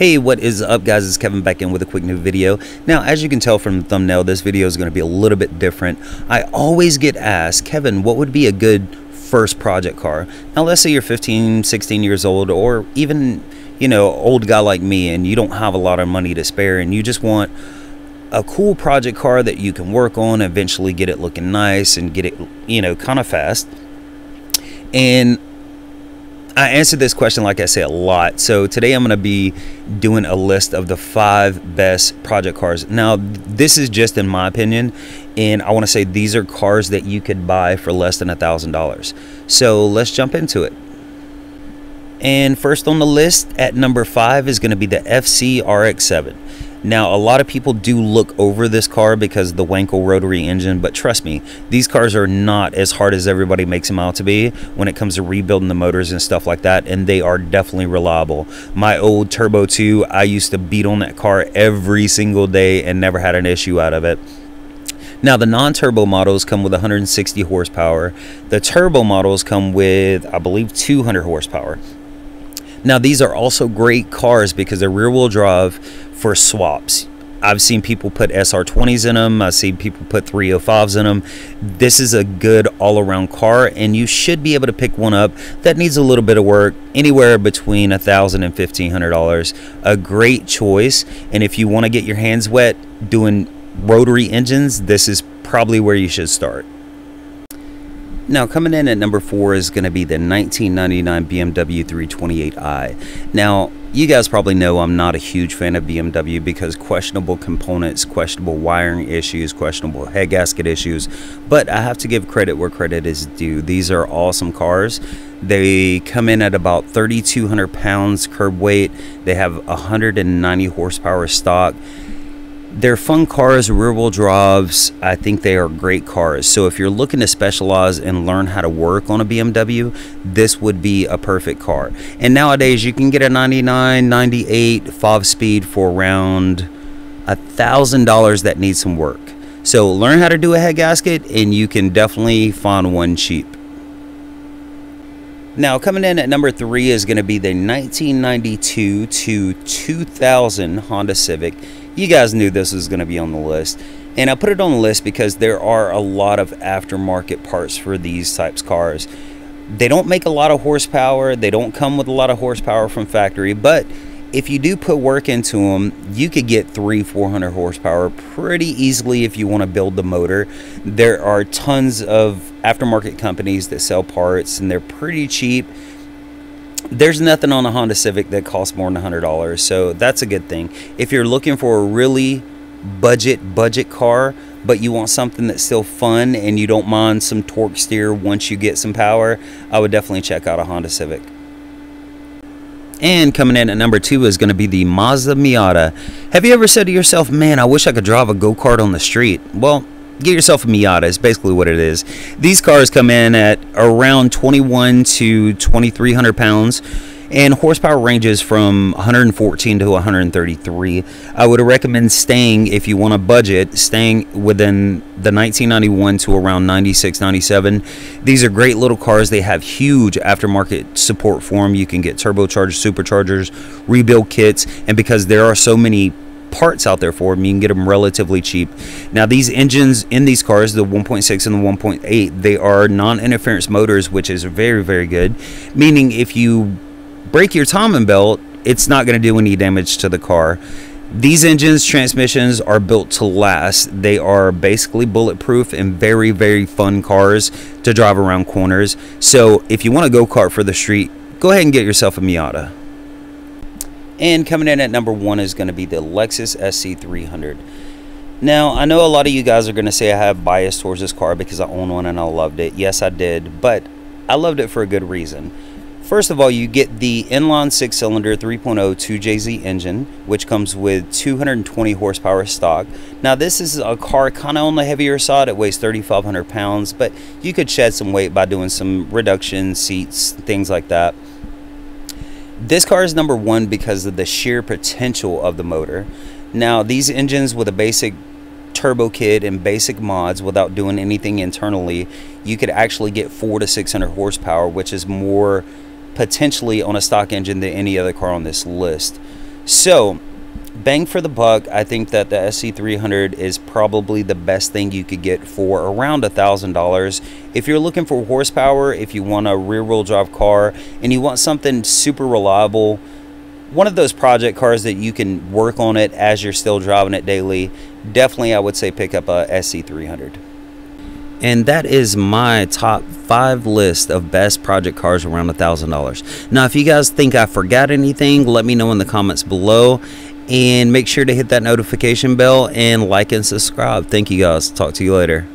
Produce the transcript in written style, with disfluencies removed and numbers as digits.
Hey, what is up guys, it's Kevin back in with a quick new video. Now, as you can tell from the thumbnail, this video is going to be a little bit different. I always get asked, Kevin, what would be a good first project car? Now, let's say you're 15, 16 years old, or even, old guy like me, and you don't have a lot of money to spare, and you just want a cool project car that you can work on, eventually get it looking nice and get it, kind of fast. And I answered this question, like I say, a lot. So today I'm going to be doing a list of the 5 best project cars. Now, this is just in my opinion, and I want to say these are cars that you could buy for less than $1,000. So let's jump into it. And first on the list at number 5 is going to be the FC RX-7. Now, a lot of people do look over this car because of the Wankel rotary engine, but trust me, these cars are not as hard as everybody makes them out to be when it comes to rebuilding the motors and stuff like that, and they are definitely reliable. My old Turbo 2, I used to beat on that car every single day and never had an issue out of it. Now, the non-turbo models come with 160 horsepower. The turbo models come with, I believe, 200 horsepower. Now, these are also great cars because they're rear-wheel drive for swaps. I've seen people put SR20s in them. I've seen people put 305s in them. This is a good all-around car, and you should be able to pick one up that needs a little bit of work, anywhere between $1,000 and $1,500. A great choice, and if you want to get your hands wet doing rotary engines, this is probably where you should start. Now, coming in at number 4 is going to be the 1999 BMW 328i. Now, you guys probably know I'm not a huge fan of BMW because questionable components, questionable wiring issues, questionable head gasket issues, but I have to give credit where credit is due. These are awesome cars. They come in at about 3,200 pounds curb weight. They have 190 horsepower stock. They're fun cars, rear-wheel drives. I think they are great cars. So if you're looking to specialize and learn how to work on a BMW, this would be a perfect car. And nowadays, you can get a 99, 98 5-speed for around $1,000 that needs some work. So learn how to do a head gasket, and you can definitely find one cheap. Now, coming in at number 3 is going to be the 1992 to 2000 Honda Civic. You guys knew this was going to be on the list, and I put it on the list because there are a lot of aftermarket parts for these types of cars. They don't make a lot of horsepower. They don't come with a lot of horsepower from factory, but if you do put work into them, you could get 300-400 horsepower pretty easily if you want to build the motor. There are tons of aftermarket companies that sell parts, and they're pretty cheap. There's nothing on a Honda Civic that costs more than $100, so that's a good thing. If you're looking for a really budget car, but you want something that's still fun and you don't mind some torque steer once you get some power, I would definitely check out a Honda Civic. And coming in at number 2 is going to be the Mazda Miata. Have you ever said to yourself, man, I wish I could drive a go-kart on the street? Well, get yourself a Miata is basically what it is. These cars come in at around 21 to 2,300 pounds, and horsepower ranges from 114 to 133. I would recommend staying, if you want a budget, staying within the 1991 to around 96, 97. These are great little cars. They have huge aftermarket support for them. You can get turbochargers, superchargers, rebuild kits, and because there are so many parts out there for them, you can get them relatively cheap. Now, these engines in these cars, the 1.6 and the 1.8, they are non-interference motors, which is very, very good, meaning if you break your timing belt, it's not going to do any damage to the car. These engines, transmissions are built to last. They are basically bulletproof and very, very fun cars to drive around corners. So if you want a go-kart for the street, go ahead and get yourself a Miata. And coming in at number 1 is going to be the Lexus SC300. Now, I know a lot of you guys are going to say I have bias towards this car because I own one and I loved it. Yes, I did, but I loved it for a good reason. First of all, you get the inline 6-cylinder 3.0 2JZ engine, which comes with 220 horsepower stock. Now, this is a car kind of on the heavier side. It weighs 3,500 pounds, but you could shed some weight by doing some reduction seats, things like that. This car is number 1 because of the sheer potential of the motor. Now, these engines with a basic turbo kit and basic mods without doing anything internally, you could actually get 400 to 600 horsepower, which is more potentially on a stock engine than any other car on this list. So bang for the buck, I think that the SC300 is probably the best thing you could get for around $1,000. If you're looking for horsepower, if you want a rear-wheel drive car and you want something super reliable, one of those project cars that you can work on it as you're still driving it daily, definitely I would say pick up a SC300. And that is my top 5 list of best project cars around $1,000. Now, if you guys think I forgot anything, let me know in the comments below. And make sure to hit that notification bell and like and subscribe. Thank you guys. Talk to you later.